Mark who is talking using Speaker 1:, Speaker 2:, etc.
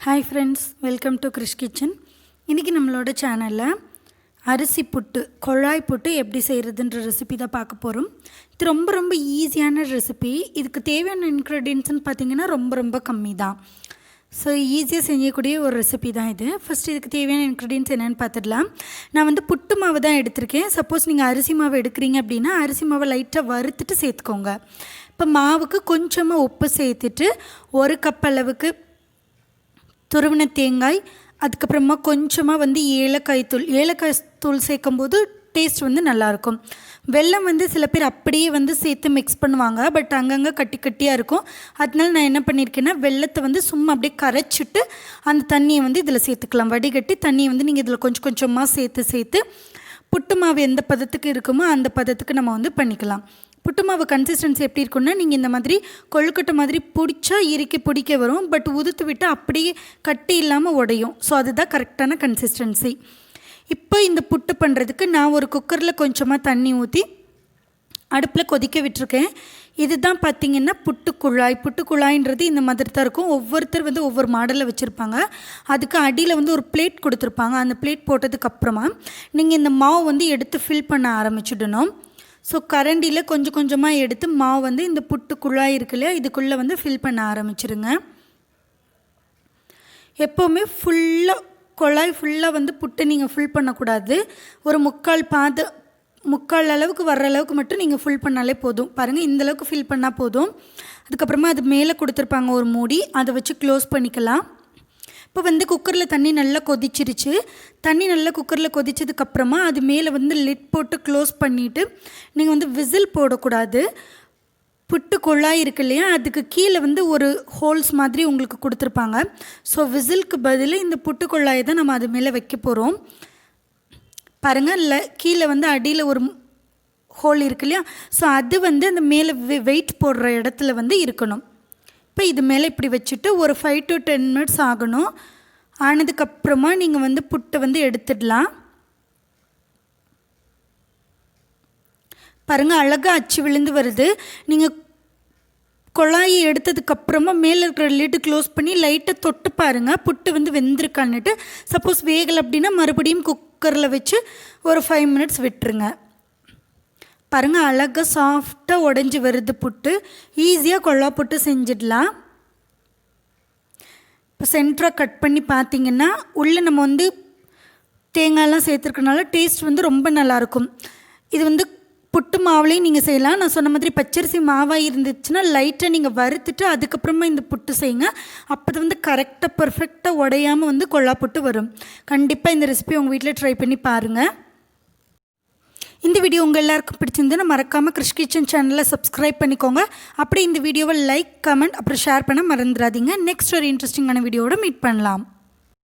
Speaker 1: Hi friends, welcome to Krish Kitchen. இன்னைக்கு நம்மளோட சேனல்ல அரிசி புட்டு, குழாய் புட்டு எப்படி செய்யறதுன்ற ரெசிபி தான் பார்க்க போறோம். இது ரொம்ப ஈஸியான ரெசிபி. இதுக்கு தேவையான இன்கிரிடியன்ட்ஸ்னு பாத்தீங்கன்னா ரொம்ப கம்மி தான். ஸோ ஈஸியாக செய்யக்கூடிய ஒரு ரெசிபி தான் இது. ஃபஸ்ட் இதுக்கு தேவையான இன்க்ரீடியன்ட்ஸ் என்னென்னு பார்த்துடலாம். நான் வந்து புட்டு மாவு தான் எடுத்திருக்கேன். சப்போஸ் நீங்கள் அரிசி மாவு எடுக்கிறீங்க அப்படின்னா அரிசி மாவை லைட்டாக வறுத்துட்டு சேர்த்துக்கோங்க. இப்போ மாவுக்கு கொஞ்சமாக உப்பு சேர்த்துட்டு 1 கப் அளவுக்கு துருவின தேங்காய், அதுக்கப்புறமா கொஞ்சமாக வந்து ஏலக்காய் தூள் சேர்க்கும்போது டேஸ்ட் வந்து நல்லாயிருக்கும். வெல்லம் வந்து சில பேர் அப்படியே வந்து சேர்த்து மிக்ஸ் பண்ணுவாங்க, பட் அங்கங்கே கட்டியாக இருக்கும். அதனால நான் என்ன பண்ணியிருக்கேன்னா வெல்லத்தை வந்து சும்மா அப்படியே கரைச்சிட்டு அந்த தண்ணியை வந்து இதில் சேர்த்துக்கலாம். வடிகட்டி தண்ணியை வந்து நீங்கள் இதில் கொஞ்சமாக சேர்த்து புட்டு மாவு எந்த பதத்துக்கு இருக்குமோ அந்த பதத்துக்கு நம்ம வந்து பண்ணிக்கலாம். புட்டு மாவு கன்சிஸ்டன்சி எப்படி இருக்குன்னா, நீங்கள் இந்த மாதிரி கொழுக்கட்டை மாதிரி பிடிச்சா பிடிக்க வரும், பட் உதுத்து விட்டு அப்படியே கட்டி இல்லாமல் உடையும். ஸோ அதுதான் கரெக்டான கன்சிஸ்டன்சி. இப்போ இந்த புட்டு பண்ணுறதுக்கு நான் ஒரு குக்கரில் கொஞ்சமாக தண்ணி ஊற்றி அடுப்பில் கொதிக்க விட்டுருக்கேன். இதுதான் பார்த்திங்கன்னா புட்டு குழாயின்றது இந்த மாதிரி தான் இருக்கும். ஒவ்வொருத்தர் வந்து ஒவ்வொரு மாடலில் வச்சுருப்பாங்க. அதுக்கு அடியில் வந்து ஒரு பிளேட் கொடுத்துருப்பாங்க. அந்த பிளேட் போட்டதுக்கப்புறமா நீங்கள் இந்த மாவு வந்து எடுத்து ஃபில் பண்ண ஆரம்பிச்சுடணும். ஸோ கரண்டியில் கொஞ்சமாக எடுத்து மாவு வந்து இந்த புட்டு குழாய் இருக்கு இல்லையா, இதுக்குள்ளே வந்து ஃபில் பண்ண ஆரம்பிச்சிருங்க. எப்போவுமே குழாய் ஃபுல்லாக வந்து புட்டு நீங்கள் ஃபில் பண்ணக்கூடாது. ஒரு முக்கால் அளவுக்கு வர்ற அளவுக்கு மட்டும் நீங்கள் ஃபில் பண்ணாலே போதும். பாருங்கள், இந்தளவுக்கு ஃபில் பண்ணால் போதும். அதுக்கப்புறமா அது மேலே கொடுத்துருப்பாங்க ஒரு மூடி, அதை வச்சு க்ளோஸ் பண்ணிக்கலாம். இப்போ வந்து குக்கரில் தண்ணி நல்லா கொதிச்சிருச்சு. தண்ணி நல்லா குக்கரில் கொதிச்சதுக்கப்புறமா அது மேலே வந்து லிட் போட்டு க்ளோஸ் பண்ணிவிட்டு நீங்கள் வந்து விசில் போடக்கூடாது. புட்டு குழாய் இருக்கு இல்லையா, அதுக்கு கீழே வந்து ஒரு ஹோல்ஸ் மாதிரி உங்களுக்கு கொடுத்துருப்பாங்க. ஸோ விசிலுக்கு பதில் இந்த புட்டு குழாயை தான் நம்ம அது மேலே வைக்க போகிறோம். பாருங்கள், இல்லை கீழே வந்து அடியில் ஒரு ஹோல் இருக்கு இல்லையா, ஸோ அது வந்து அந்த மேலே வெயிட் போடுற இடத்துல வந்து இருக்கணும். இப்போ இது மேலே இப்படி வச்சுட்டு ஒரு 5 to 10 minutes ஆகணும். ஆனதுக்கப்புறமா நீங்கள் வந்து புட்டை வந்து எடுத்துடலாம். பாருங்கள், அழகாக அச்சு விழுந்து வருது. நீங்கள் குழாயை எடுத்ததுக்கப்புறமா மேலே இருக்கிற லிட்டு க்ளோஸ் பண்ணி லைட்டாக தொட்டு பாருங்கள் புட்டு வந்து வெந்திருக்கான்னுட்டு. சப்போஸ் வேகலை அப்படின்னா மறுபடியும் குக்கரில் வச்சு ஒரு 5 minutes விட்டுருங்க. பாருங்கள், அழகாக சாஃப்டாக உடஞ்சி வருது புட்டு. ஈஸியாக குழா புட்டு செஞ்சிடலாம். இப்போ சென்டராக கட் பண்ணி பார்த்திங்கன்னா உள்ளே நம்ம வந்து தேங்காயெல்லாம் சேர்த்துருக்கனால டேஸ்ட் வந்து ரொம்ப நல்லாயிருக்கும். இது வந்து புட்டு மாவுலேயும் நீங்கள் செய்யலாம். நான் சொன்ன மாதிரி பச்சரிசி மாவாக இருந்துச்சுன்னா லைட்டாக நீங்கள் வறுத்துட்டு அதுக்கப்புறமா இந்த புட்டு செய்யுங்க. அப்போ அது வந்து கரெக்டாக பர்ஃபெக்டாக உடையாமல் வந்து கொள்ளா புட்டு வரும். கண்டிப்பாக இந்த ரெசிபி உங்கள் வீட்டில் ட்ரை பண்ணி பாருங்கள். இந்த வீடியோ உங்கள் எல்லாருக்கும் பிடிச்சிருந்துன்னா மறக்காமல் கிறிஷ் கிச்சன் சேனலை சப்ஸ்கிரைப் பண்ணிக்கோங்க. அப்படியே இந்த வீடியோவை லைக், கமெண்ட், அப்புறம் ஷேர் பண்ண மறந்துடாதீங்க. நெக்ஸ்ட் ஒரு இன்ட்ரெஸ்டிங்கான வீடியோவோட மீட் பண்ணலாம்.